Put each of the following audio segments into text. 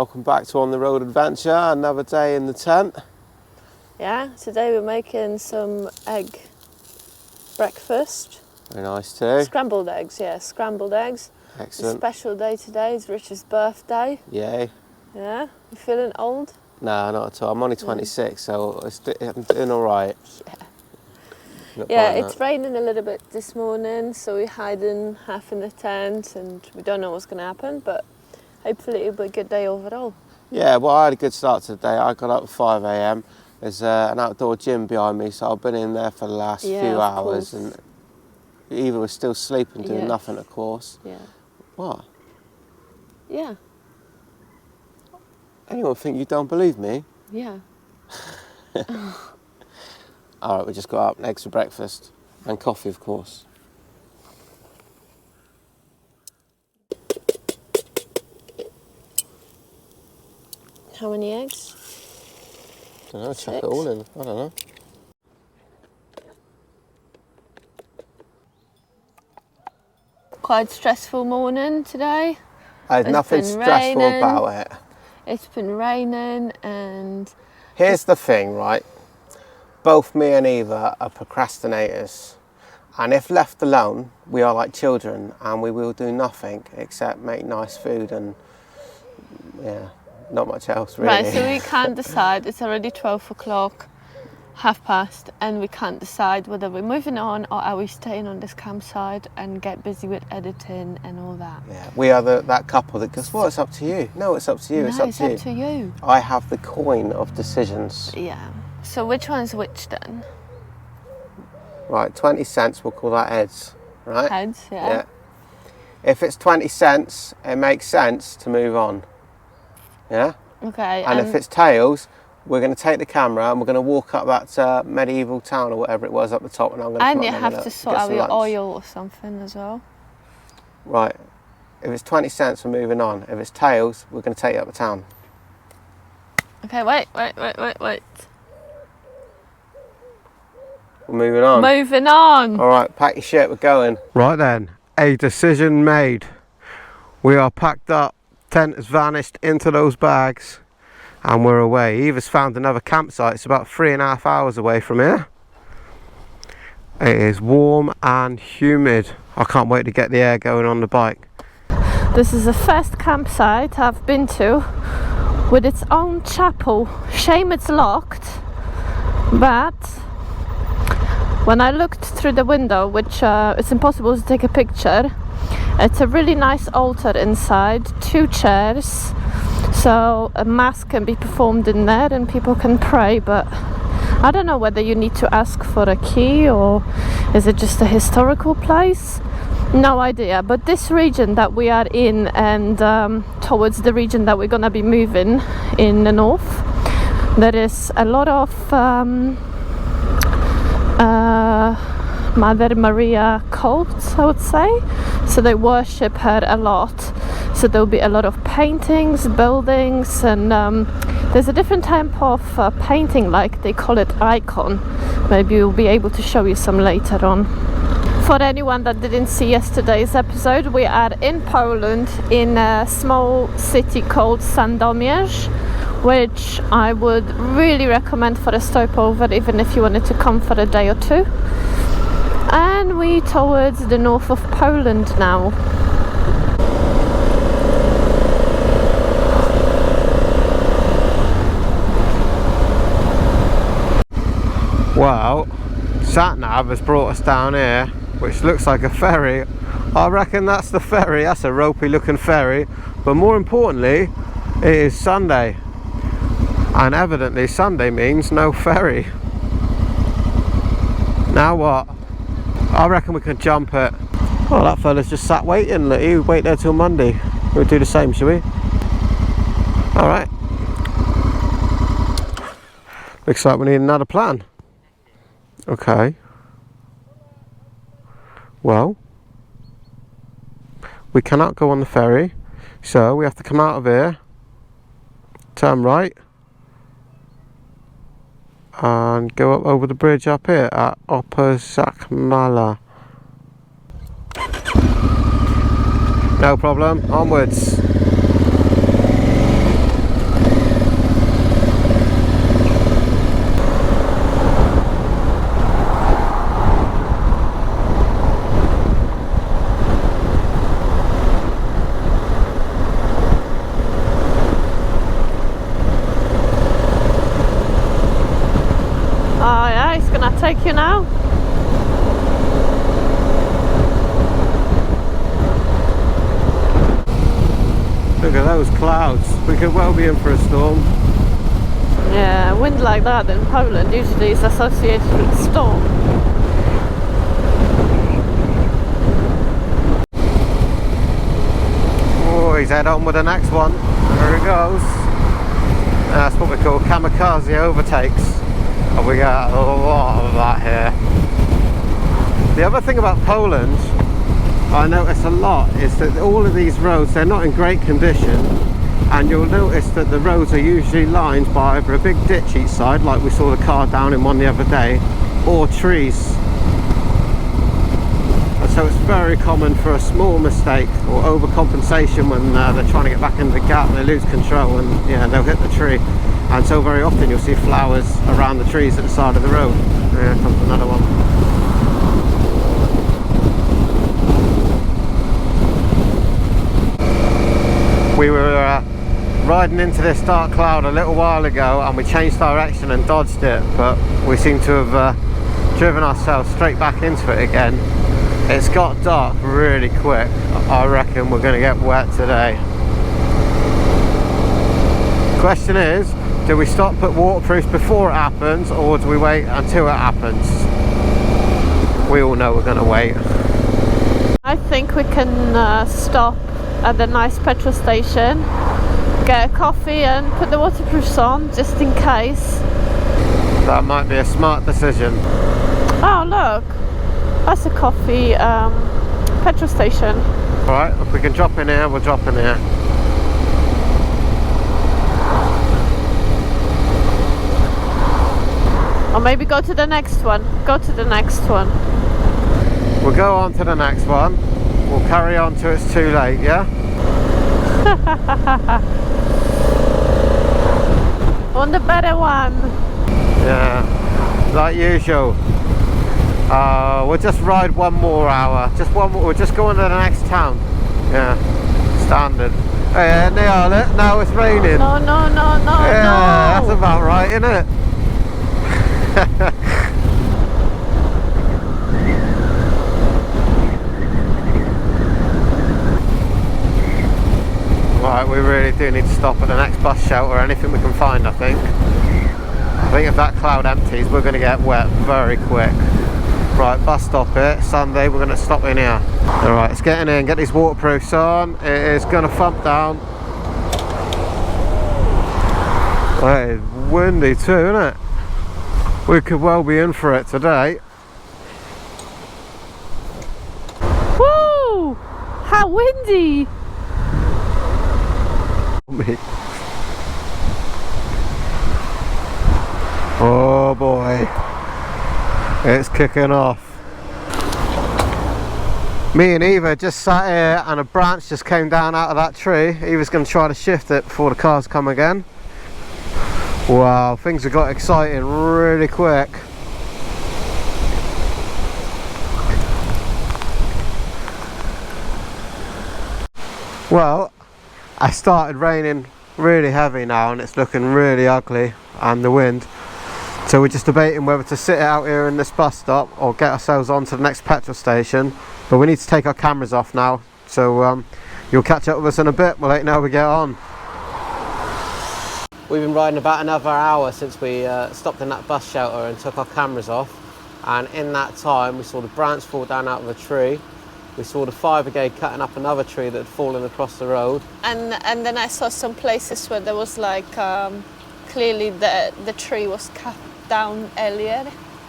welcome back to On the Road Adventure, another day in the tent. Yeah, today we're making some egg breakfast. Very nice too. Scrambled eggs, yeah, scrambled eggs. Excellent. A special day today, it's Richard's birthday. Yay. Yeah, you feeling old? No, not at all. I'm only 26, so I'm doing all right. Yeah, it's raining a little bit this morning, so we're hiding half in the tent and we don't know what's going to happen, but hopefully it'll be a good day overall. Yeah, well, I had a good start to the day. I got up at 5 a.m. There's an outdoor gym behind me, so I've been in there for the last few hours. Course. And Eva was still sleeping, doing nothing, of course. Yeah. What? Yeah. Anyone think you don't believe me? Yeah. All right, we just got up, eggs for breakfast, and coffee, of course. How many eggs? I don't know, chuck it all in, I don't know. Quite stressful morning today. There's nothing stressful about it. It's been raining and... Here's the thing, right? Both me and Eva are procrastinators. And if left alone, we are like children and we will do nothing except make nice food and, yeah, not much else really. Right, so we can't decide. It's already 12 o'clock, past, and we can't decide whether we're moving on or are we staying on this campsite and get busy with editing and all that. Yeah, we are that couple that goes, well, it's up to you. No, it's up to you. No, it's up to you. I have the coin of decisions. Yeah. So which one's which then? Right, 20 cents, we'll call that heads, right? Heads, yeah. If it's 20 cents, it makes sense to move on. Yeah? Okay. And if it's tails, we're going to take the camera and we're going to walk up that medieval town or whatever it was up the top, and I'm going to And you have to sort out your oil or something as well. Right. If it's 20 cents, we're moving on. If it's tails, we're going to take you up the town. Okay, wait. We're moving on. Moving on. All right, pack your shit, we're going. Right then, a decision made. We are packed up, tent has vanished into those bags, and we're away. Eva's found another campsite. It's about 3.5 hours away from here. It is warm and humid. I can't wait to get the air going on the bike. This is the first campsite I've been to with its own chapel. Shame it's locked, but when I looked through the window, which it's impossible to take a picture, it's a really nice altar inside, 2 chairs, so a mass can be performed in there and people can pray, but I don't know whether you need to ask for a key or is it just a historical place? No idea, but this region that we are in and towards the region that we're gonna be moving in the north, there is a lot of Mother Maria cults, I would say, so they worship her a lot, so there'll be a lot of paintings, buildings, and there's a different type of painting, like they call it icon. Maybe we'll be able to show you some later on. For anyone that didn't see yesterday's episode, we are in Poland in a small city called Sandomierz, which I would really recommend for a stopover, even if you wanted to come for a day or two. And we towards the north of Poland now. Well, SatNav has brought us down here, which looks like a ferry. I reckon that's the ferry. That's a ropey looking ferry, but more importantly, it is Sunday, and evidently Sunday means no ferry. Now what? I reckon we can jump it. Oh, that fella's just sat waiting. Look, he'll wait there till Monday. We'll do the same, shall we? All right. Looks like we need another plan. Okay. Well, we cannot go on the ferry, so we have to come out of here, turn right, and go up over the bridge up here at Opozakmala. No problem, onwards. take you now? Look at those clouds. We could well be in for a storm. Yeah, wind like that in Poland usually is associated with storm. Oh, he's head on with the next one. There he goes. That's what we call kamikaze overtakes. And we got a lot of that here. The other thing about Poland, I notice a lot, is that all of these roads, they're not in great condition, and you'll notice that the roads are usually lined by either a big ditch each side, like we saw the car down in one the other day, or trees. And so it's very common for a small mistake or overcompensation when they're trying to get back into the gap, they lose control and yeah, they'll hit the tree. And so very often you'll see flowers around the trees at the side of the road. Here comes another one. We were riding into this dark cloud a little while ago and we changed direction and dodged it, but we seem to have driven ourselves straight back into it again. It's got dark really quick. I reckon we're going to get wet today. Question is, do we stop at waterproofs before it happens, or do we wait until it happens? We all know we're going to wait. I think we can stop at the nice petrol station, get a coffee and put the waterproofs on just in case. That might be a smart decision. Oh look, that's a coffee petrol station. Alright, if we can drop in here, we'll drop in here. Or maybe go to the next one. Go to the next one. We'll go on to the next one. We'll carry on till it's too late, yeah? On the better one. Yeah, like usual. We'll just ride one more hour. Just one more. We'll just go on to the next town. Yeah, standard. Hey, nail it. Now it's raining. No, no, no, no, yeah, no. that's about right, isn't it? Right, we really do need to stop at the next bus shelter or anything we can find, I think. I think if that cloud empties, we're going to get wet very quick. Right, bus stop here, Sunday, we're going to stop in here. Alright, let's get in here and get these waterproofs on. It is going to thump down. It's windy too, isn't it? We could well be in for it today. Woo! How windy! Oh boy, it's kicking off. Me and Eva just sat here and a branch just came down out of that tree. Eva's going to try to shift it before the cars come again. Wow, things have got exciting really quick. Well, it started raining really heavy now and it's looking really ugly, and the wind. So we're just debating whether to sit out here in this bus stop or get ourselves on to the next petrol station. But we need to take our cameras off now, so you'll catch up with us in a bit. We'll let you know how we get on. We've been riding about another hour since we stopped in that bus shelter and took our cameras off, and in that time we saw the branch fall down out of a tree. We saw the fire brigade cutting up another tree that had fallen across the road. And then I saw some places where there was like clearly the tree was cut down earlier.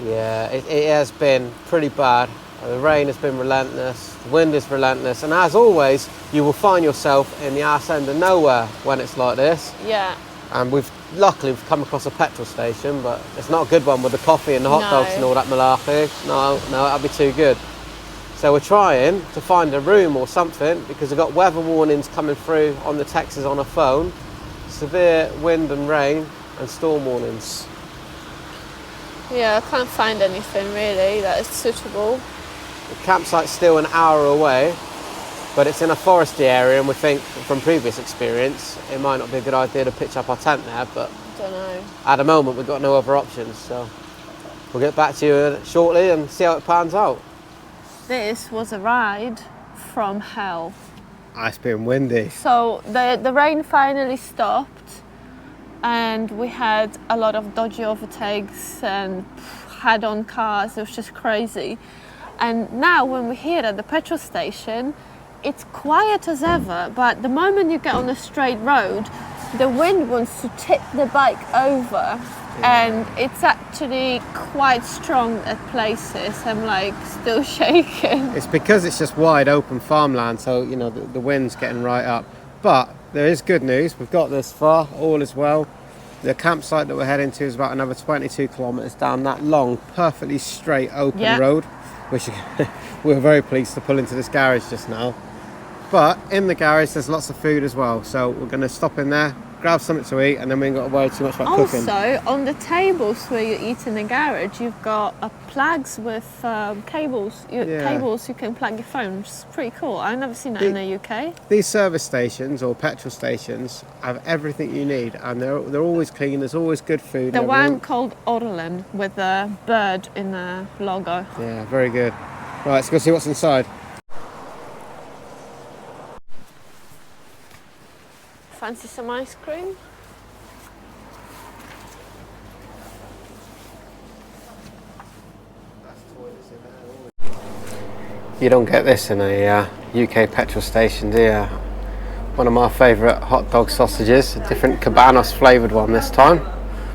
Yeah, it has been pretty bad. The rain has been relentless, the wind is relentless, and as always, you will find yourself in the arse end of nowhere when it's like this. Yeah. And luckily we've come across a petrol station, but it's not a good one with the coffee and the hot dogs and all that malarkey. No, that'd be too good. So we're trying to find a room or something because we've got weather warnings coming through on the texts on our phone. Severe wind and rain and storm warnings. Yeah, I can't find anything really that is suitable. The campsite's still an hour away, but it's in a foresty area, and we think from previous experience it might not be a good idea to pitch up our tent there, but I don't know. at the moment we've got no other options, so we'll get back to you shortly and see how it pans out. This was a ride from hell. It's been windy. So the rain finally stopped and we had a lot of dodgy overtakes and head-on cars. It was just crazy. And now when we're here at the petrol station, it's quiet as ever, but the moment you get on a straight road, the wind wants to tip the bike over. And it's actually quite strong at places. I'm like still shaking. It's because it's just wide open farmland, so you know the wind's getting right up. But there is good news. We've got this far, all is well. The campsite that we're heading to is about another 22 kilometres down that long, perfectly straight open road, which we're very pleased to pull into this garage just now. But in the garage there's lots of food as well, so we're going to stop in there, grab something to eat, and then we ain't got to worry too much about cooking. Also, on the tables where you eat in the garage, you've got plugs with cables. Cables you can plug your phone, which is pretty cool. I've never seen that in the UK. These service stations or petrol stations have everything you need, and they're always clean. There's always good food. The one called Orlen with a bird in the logo. Yeah, very good. Right, let's go see what's inside. Fancy some ice cream? You don't get this in a UK petrol station, do you? One of my favourite hot dog sausages, a different Cabanos flavoured one this time.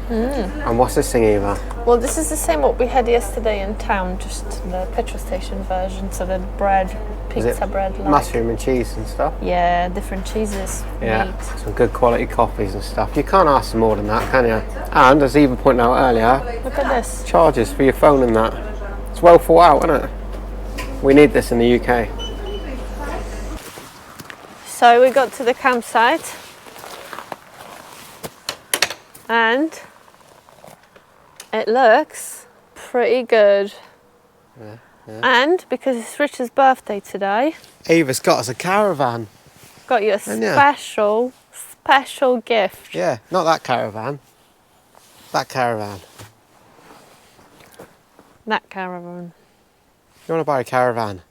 And what's this thing, Eva? Well, this is the same what we had yesterday in town, just the petrol station version, so the bread, pizza bread. Like. Mushroom and cheese and stuff? Yeah, different cheeses. Yeah, meat. some good quality coffees and stuff. You can't ask for more than that, can you? And, as Eva pointed out earlier, look at this. Charges for your phone and that. It's well thought out, isn't it? We need this in the UK. So we got to the campsite and it looks pretty good. Yeah. And because it's Richard's birthday today, Eva's got us a caravan. got you a special gift. Yeah, not that caravan. That caravan. That caravan. You want to buy a caravan?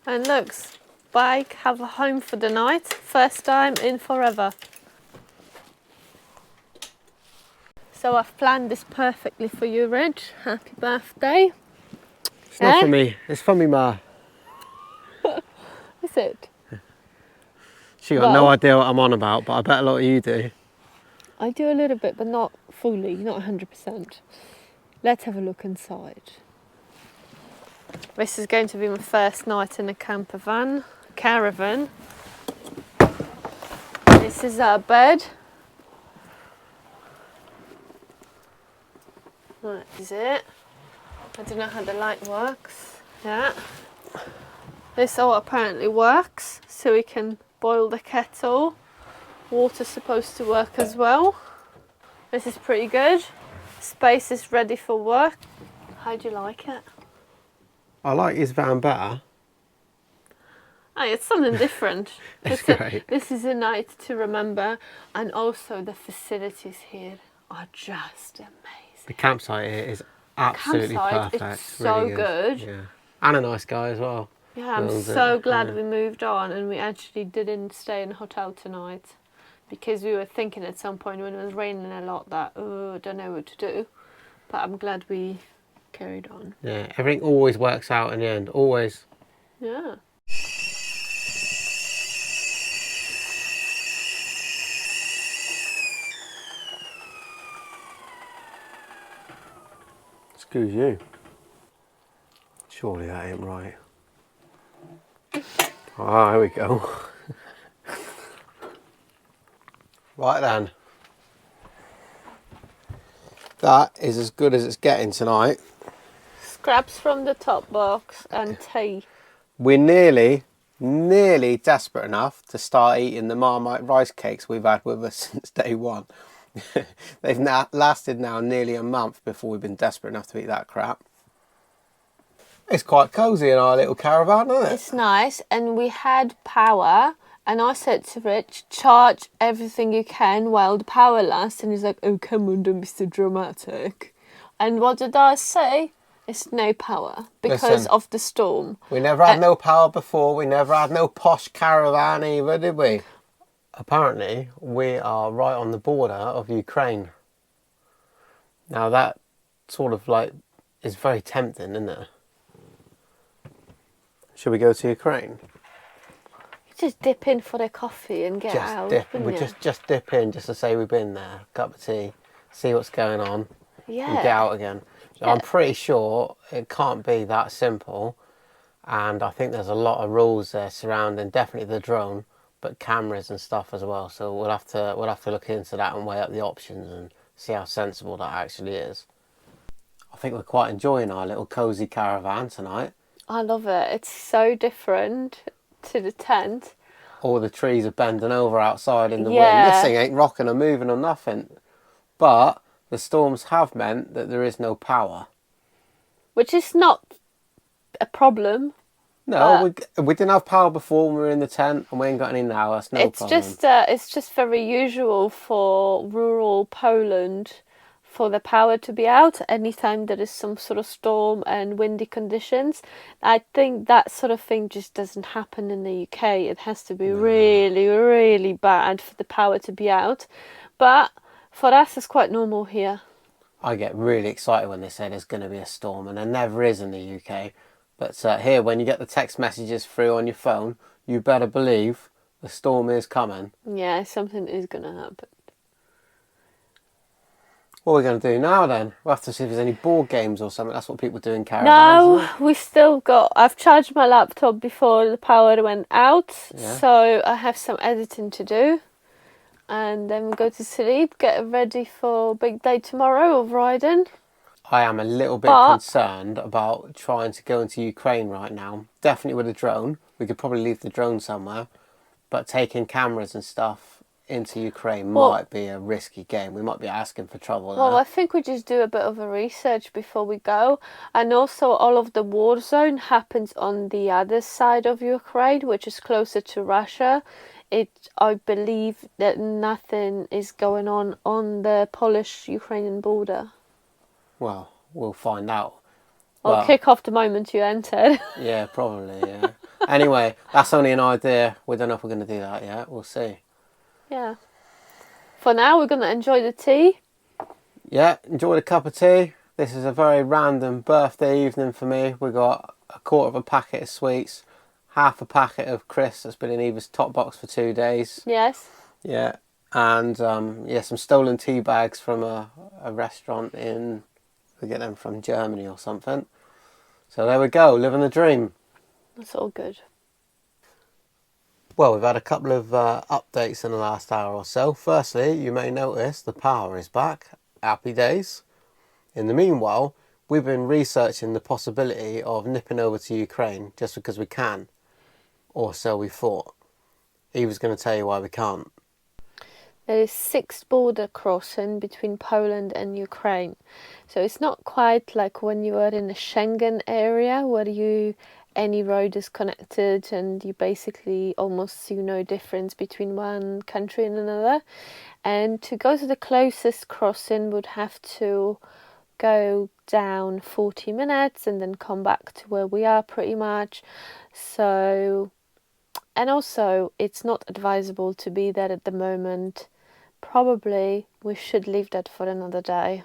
And looks, bike have a home for the night. First time in forever. So I've planned this perfectly for you, Rich. Happy birthday. It's not for me, it's for me ma. Is it? She got no idea what I'm on about, but I bet a lot of you do. I do a little bit, but not fully, not 100%. Let's have a look inside. This is going to be my first night in a caravan. This is our bed. That is it. I don't know how the light works. Yeah. This all apparently works, so we can boil the kettle. Water's supposed to work as well. This is pretty good. Space is ready for work. How do you like it? I like his van better. Oh, it's something different. It's great. This is a night to remember, and also the facilities here are just amazing. The campsite here is absolutely perfect. It's so really good. Yeah. And a nice guy as well. Yeah, I'm so glad we moved on and we actually didn't stay in a hotel tonight, because we were thinking at some point when it was raining a lot that, oh, I don't know what to do. But I'm glad we carried on. Yeah, everything always works out in the end, always. Yeah. Excuse you. Surely that ain't right. Ah, here we go. Right then. That is as good as it's getting tonight. Scraps from the top box and tea. We're nearly nearly desperate enough to start eating the Marmite rice cakes we've had with us since day one. They've lasted now nearly a month before we've been desperate enough to eat that crap. It's quite cosy in our little caravan, isn't it? It's nice, and we had power, and I said to Rich, charge everything you can while the power lasts, and he's like, oh, come on, don't be so dramatic. And what did I say? It's no power because Listen, of the storm. We never had no power before. We never had no posh caravan either, did we? Apparently, we are right on the border of Ukraine. Now that sort of like is very tempting, isn't it? Should we go to Ukraine? You just dip in for the coffee and get out. We just dip in just to say we've been there, cup of tea, see what's going on, and get out again. So I'm pretty sure it can't be that simple, and I think there's a lot of rules there surrounding definitely the drone, but cameras and stuff as well. So we'll have to look into that and weigh up the options and see how sensible that actually is. I think we're quite enjoying our little cosy caravan tonight. I love it. It's so different to the tent. All the trees are bending over outside in the wind. This thing ain't rocking or moving or nothing. But the storms have meant that there is no power. Which is not a problem. No, we didn't have power before when we were in the tent, and we ain't got any now. That's no problem. It's just very usual for rural Poland for the power to be out anytime there is some sort of storm and windy conditions. I think that sort of thing just doesn't happen in the UK. It has to be really, really bad for the power to be out. But for us, it's quite normal here. I get really excited when they say there's going to be a storm, and there never is in the UK. But here, when you get the text messages through on your phone, you better believe the storm is coming. Yeah, something is going to happen. What are we going to do now then? We'll have to see if there's any board games or something. That's what people do in caravans. No, we still got... I've charged my laptop before the power went out. Yeah. So I have some editing to do. And then we go to sleep, get ready for a big day tomorrow of riding. I am a little bit concerned about trying to go into Ukraine right now. Definitely with a drone. We could probably leave the drone somewhere. But taking cameras and stuff into Ukraine might be a risky game. We might be asking for trouble there. Well, I think we just do a bit of a research before we go. And also all of the war zone happens on the other side of Ukraine, which is closer to Russia. I believe that nothing is going on the Polish-Ukrainian border. Well, we'll find out. I'll kick off the moment you entered. Yeah, probably, yeah. Anyway, that's only an idea. We don't know if we're going to do that yet. We'll see. Yeah. For now, we're going to enjoy the tea. Yeah, enjoy the cup of tea. This is a very random birthday evening for me. We got a quarter of a packet of sweets, half a packet of crisps that's been in Eva's top box for 2 days. Yes. Yeah, and some stolen tea bags from a restaurant in... We get them from Germany or something. So there we go, living the dream. That's all good. Well, we've had a couple of updates in the last hour or so. Firstly, you may notice the power is back. Happy days. In the meanwhile, we've been researching the possibility of nipping over to Ukraine just because we can. Or so we thought. Eva's going to tell you why we can't. There is 6 border crossing between Poland and Ukraine. So it's not quite like when you are in a Schengen area where any road is connected and you basically almost see no difference between one country and another. And to go to the closest crossing would have to go down 40 minutes and then come back to where we are pretty much. So, and also it's not advisable to be there at the moment. Probably we should leave that for another day,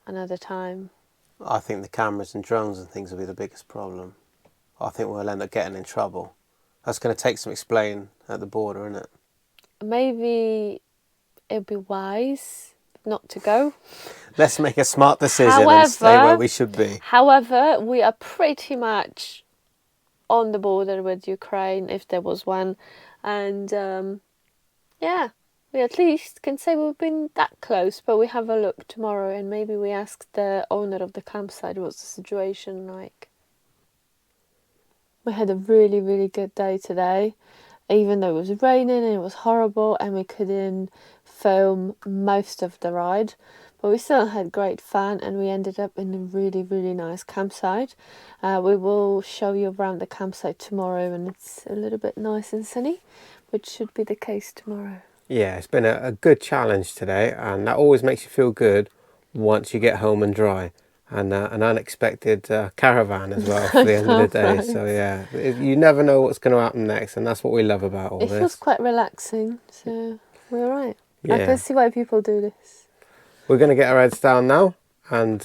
another time. I think the cameras and drones and things will be the biggest problem. I think we'll end up getting in trouble. That's going to take some explaining at the border, isn't it? Maybe it'd be wise not to go. Let's make a smart decision and stay where we should be. However, we are pretty much on the border with Ukraine, if there was one. And yeah, we at least can say we've been that close, but we have a look tomorrow and maybe we ask the owner of the campsite what's the situation like. We had a really, really good day today, even though it was raining and it was horrible and we couldn't film most of the ride. But we still had great fun and we ended up in a really, really nice campsite. We will show you around the campsite tomorrow when it's a little bit nice and sunny, which should be the case tomorrow. Yeah, it's been a good challenge today, and that always makes you feel good once you get home and dry. And an unexpected caravan as well for the end of the day. Right. So yeah, you never know what's going to happen next, and that's what we love about all It this. feels quite relaxing, so we're all right. I Yeah. can see why people do this. We're going to get our heads down now, and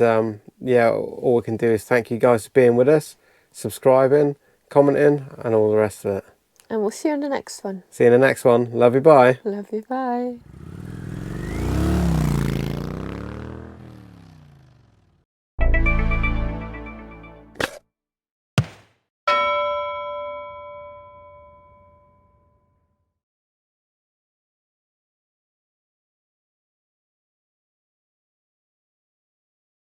yeah, all we can do is thank you guys for being with us, subscribing, commenting, and all the rest of it. And we'll see you in the next one. See you in the next one. Love you, bye. Love you, bye.